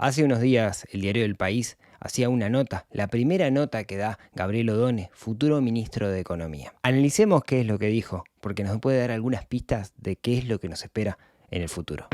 Hace unos días el diario El País hacía una nota, la primera nota que da Gabriel Odone, futuro ministro de Economía. Analicemos qué es lo que dijo, porque nos puede dar algunas pistas de qué es lo que nos espera en el futuro.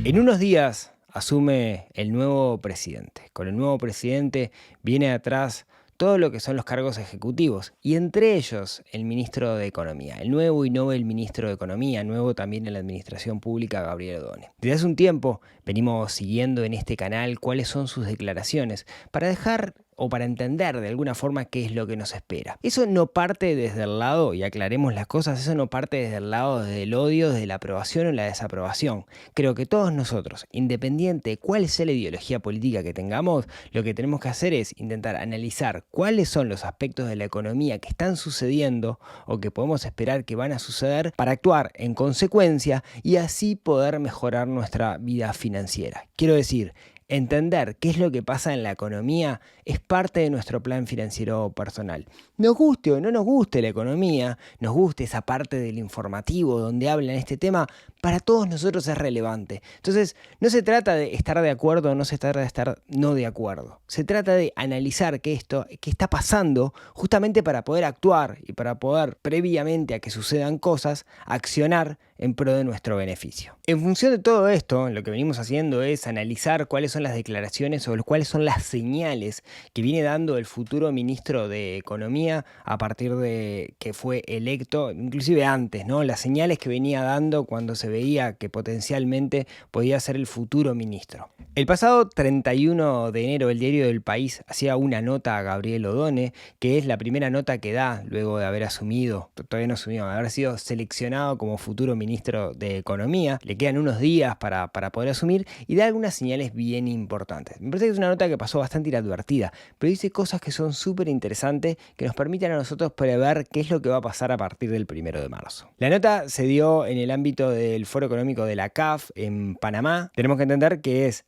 En unos días asume el nuevo presidente. Con el nuevo presidente viene atrás todo lo que son los cargos ejecutivos y entre ellos el ministro de Economía, el nuevo y novel ministro de Economía, nuevo también en la administración pública, Gabriel Odone. Desde hace un tiempo venimos siguiendo en este canal cuáles son sus declaraciones para dejar o para entender de alguna forma qué es lo que nos espera. Eso no parte desde el lado, y aclaremos las cosas, eso no parte desde el lado del odio, de la aprobación o la desaprobación. Creo que todos nosotros, independiente de cuál sea la ideología política que tengamos, lo que tenemos que hacer es intentar analizar cuáles son los aspectos de la economía que están sucediendo o que podemos esperar que van a suceder para actuar en consecuencia y así poder mejorar nuestra vida financiera. Quiero decir, entender qué es lo que pasa en la economía es parte de nuestro plan financiero personal. Nos guste o no nos guste la economía, nos guste esa parte del informativo donde hablan este tema, para todos nosotros es relevante. Entonces, no se trata de estar de acuerdo o no se trata de estar no de acuerdo. Se trata de analizar qué está pasando justamente para poder actuar y para poder, previamente a que sucedan cosas, accionar en pro de nuestro beneficio. En función de todo esto, lo que venimos haciendo es analizar cuáles son las declaraciones o cuáles son las señales que viene dando el futuro ministro de Economía a partir de que fue electo, inclusive antes, ¿no? Las señales que venía dando cuando se veía que potencialmente podía ser el futuro ministro. El pasado 31 de enero el diario del País hacía una nota a Gabriel Odone, que es la primera nota que da luego de haber asumido, todavía no asumido, de haber sido seleccionado como futuro ministro de Economía. Le quedan unos días para poder asumir y da algunas señales bien importantes. Me parece que es una nota que pasó bastante inadvertida, pero dice cosas que son súper interesantes que nos permiten a nosotros prever qué es lo que va a pasar a partir del 1 de marzo. La nota se dio en el ámbito del Foro Económico de la CAF en Panamá. Tenemos que entender que es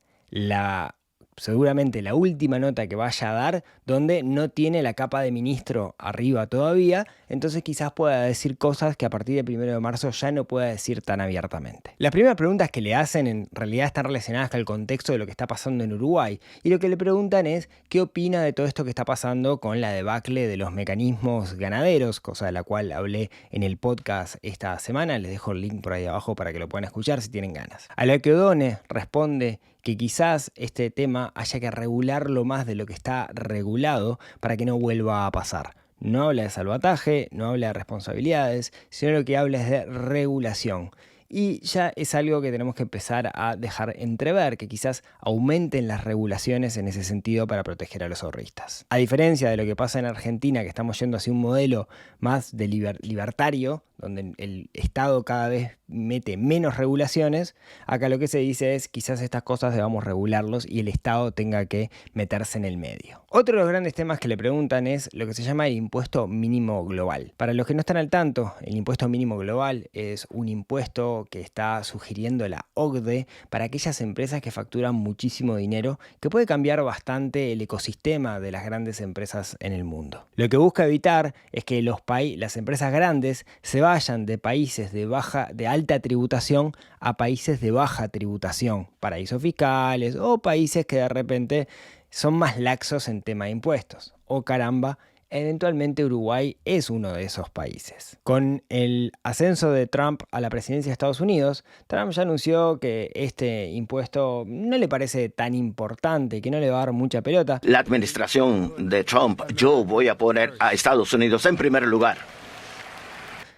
seguramente la última nota que vaya a dar donde no tiene la capa de ministro arriba todavía, entonces quizás pueda decir cosas que a partir del 1 de marzo ya no pueda decir tan abiertamente. Las primeras preguntas que le hacen en realidad están relacionadas con el contexto de lo que está pasando en Uruguay y lo que le preguntan es qué opina de todo esto que está pasando con la debacle de los mecanismos ganaderos, cosa de la cual hablé en el podcast esta semana. Les dejo el link por ahí abajo para que lo puedan escuchar si tienen ganas. A lo que Odone responde que quizás este tema haya que regularlo más de lo que está regulado para que no vuelva a pasar. No habla de salvataje, no habla de responsabilidades, sino lo que habla es de regulación. Y ya es algo que tenemos que empezar a dejar entrever, que quizás aumenten las regulaciones en ese sentido para proteger a los ahorristas. A diferencia de lo que pasa en Argentina, que estamos yendo hacia un modelo más de libertario, donde el Estado cada vez mete menos regulaciones, acá lo que se dice es quizás estas cosas debamos regularlos y el Estado tenga que meterse en el medio. Otro de los grandes temas que le preguntan es lo que se llama el impuesto mínimo global. Para los que no están al tanto, el impuesto mínimo global es un impuesto que está sugiriendo la OCDE para aquellas empresas que facturan muchísimo dinero, que puede cambiar bastante el ecosistema de las grandes empresas en el mundo. Lo que busca evitar es que las empresas grandes se vayan de países de alta tributación a países de baja tributación, paraísos fiscales o países que de repente son más laxos en tema de impuestos. O caramba, eventualmente Uruguay es uno de esos países. Con el ascenso de Trump a la presidencia de Estados Unidos, Trump ya anunció que este impuesto no le parece tan importante, que no le va a dar mucha pelota. La administración de Trump, yo voy a poner a Estados Unidos en primer lugar.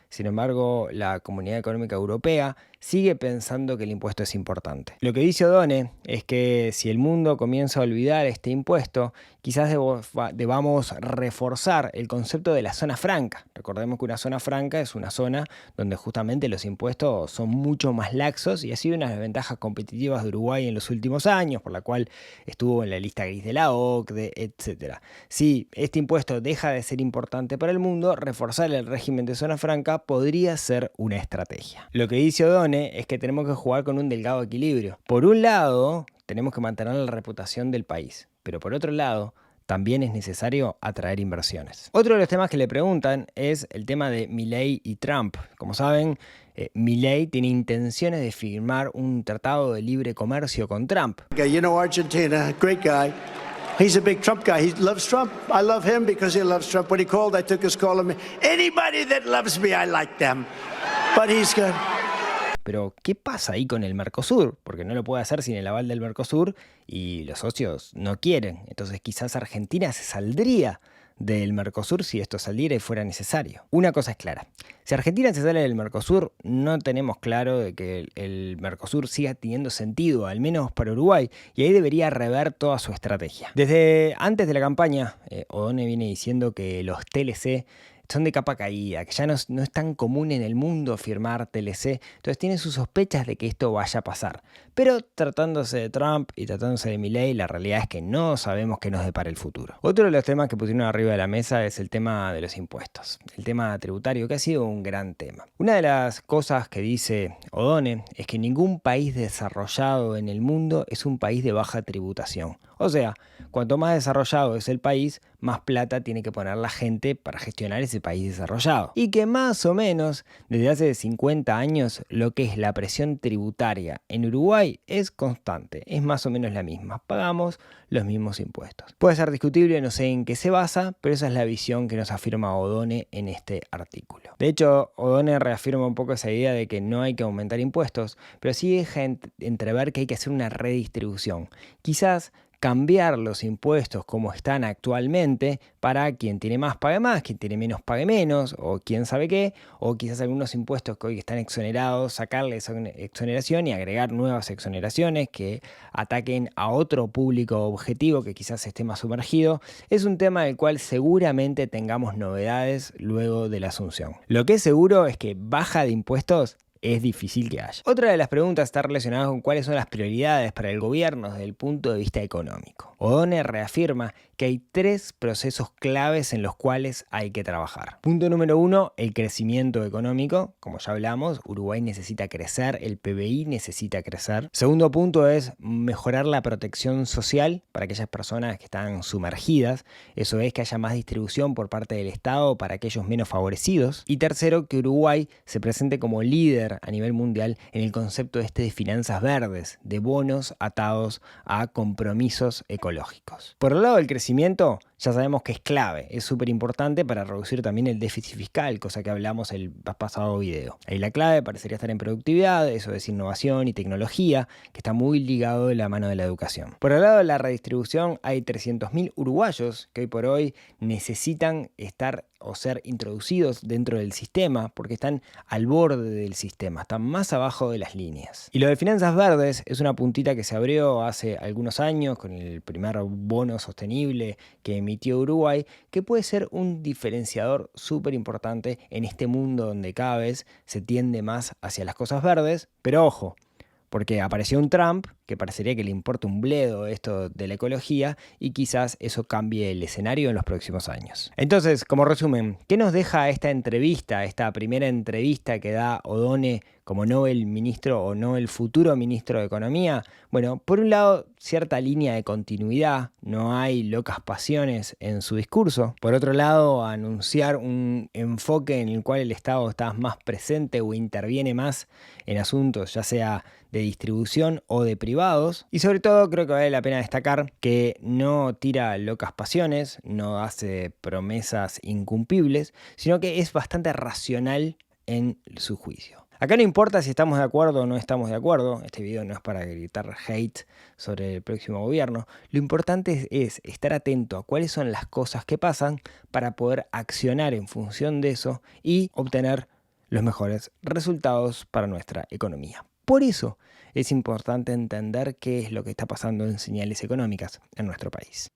Sin embargo, la Comunidad Económica Europea sigue pensando que el impuesto es importante. Lo que dice Odone es que si el mundo comienza a olvidar este impuesto, quizás debamos reforzar el concepto de la zona franca. Recordemos que una zona franca es una zona donde justamente los impuestos son mucho más laxos y ha sido una de las ventajas competitivas de Uruguay en los últimos años, por la cual estuvo en la lista gris de la OCDE, etc. Si este impuesto deja de ser importante para el mundo, reforzar el régimen de zona franca podría ser una estrategia. Lo que dice Odone es que tenemos que jugar con un delgado equilibrio. Por un lado, tenemos que mantener la reputación del país, pero por otro lado, también es necesario atraer inversiones. Otro de los temas que le preguntan es el tema de Milei y Trump. Como saben, Milei tiene intenciones de firmar un tratado de libre comercio con Trump. You know, Argentina, great guy. He's a big Trump guy. He loves Trump. I love him because he loves Trump. When he called, I took his call. Anybody that loves me, I like them. But he's good. Pero, ¿qué pasa ahí con el Mercosur? Porque no lo puede hacer sin el aval del Mercosur y los socios no quieren. Entonces quizás Argentina se saldría del Mercosur si esto saliera y fuera necesario. Una cosa es clara. Si Argentina se sale del Mercosur, no tenemos claro de que el Mercosur siga teniendo sentido, al menos para Uruguay, y ahí debería rever toda su estrategia. Desde antes de la campaña, Odone viene diciendo que los TLC son de capa caída, que ya no es tan común en el mundo firmar TLC, entonces tiene sus sospechas de que esto vaya a pasar. Pero tratándose de Trump y tratándose de Milei, la realidad es que no sabemos qué nos depara el futuro. Otro de los temas que pusieron arriba de la mesa es el tema de los impuestos, el tema tributario, que ha sido un gran tema. Una de las cosas que dice Odone es que ningún país desarrollado en el mundo es un país de baja tributación. O sea, cuanto más desarrollado es el país, más plata tiene que poner la gente para gestionar ese país desarrollado. Y que más o menos, desde hace 50 años, lo que es la presión tributaria en Uruguay es constante, es más o menos la misma. Pagamos los mismos impuestos. Puede ser discutible, no sé en qué se basa, pero esa es la visión que nos afirma Odone en este artículo. De hecho, Odone reafirma un poco esa idea de que no hay que aumentar impuestos, pero sí deja entrever que hay que hacer una redistribución. Quizás cambiar los impuestos como están actualmente para quien tiene más pague más, quien tiene menos pague menos, o quién sabe qué, o quizás algunos impuestos que hoy están exonerados, sacarle esa exoneración y agregar nuevas exoneraciones que ataquen a otro público objetivo que quizás esté más sumergido. Es un tema del cual seguramente tengamos novedades luego de la asunción. Lo que es seguro es que baja de impuestos es difícil que haya. Otra de las preguntas está relacionada con cuáles son las prioridades para el gobierno desde el punto de vista económico. Odone reafirma que hay 3 procesos claves en los cuales hay que trabajar. Punto número 1, el crecimiento económico. Como ya hablamos, Uruguay necesita crecer, el PBI necesita crecer. Segundo punto es mejorar la protección social para aquellas personas que están sumergidas. Eso es que haya más distribución por parte del Estado para aquellos menos favorecidos. Y tercero, que Uruguay se presente como líder a nivel mundial en el concepto de finanzas verdes, de bonos atados a compromisos ecológicos. Por el lado del crecimiento, ya sabemos que es clave, es súper importante para reducir también el déficit fiscal, cosa que hablamos el pasado video. Ahí la clave parecería estar en productividad, eso es innovación y tecnología, que está muy ligado de la mano de la educación. Por el lado de la redistribución, hay 300.000 uruguayos que hoy por hoy necesitan estar o ser introducidos dentro del sistema porque están al borde del sistema, están más abajo de las líneas. Y lo de finanzas verdes es una puntita que se abrió hace algunos años con el primer bono sostenible que emitió Uruguay, que puede ser un diferenciador súper importante en este mundo donde cada vez se tiende más hacia las cosas verdes, pero ojo, porque apareció un Trump que parecería que le importa un bledo esto de la ecología y quizás eso cambie el escenario en los próximos años. Entonces, como resumen, ¿qué nos deja esta entrevista, esta primera entrevista que da Odone como no el ministro o no el futuro ministro de Economía? Bueno, por un lado, cierta línea de continuidad, no hay locas pasiones en su discurso. Por otro lado, anunciar un enfoque en el cual el Estado está más presente o interviene más en asuntos, ya sea de distribución o de privados. Y sobre todo creo que vale la pena destacar que no tira locas pasiones, no hace promesas incumplibles, sino que es bastante racional en su juicio. Acá no importa si estamos de acuerdo o no estamos de acuerdo, este video no es para gritar hate sobre el próximo gobierno, lo importante es estar atento a cuáles son las cosas que pasan para poder accionar en función de eso y obtener los mejores resultados para nuestra economía. Por eso es importante entender qué es lo que está pasando en señales económicas en nuestro país.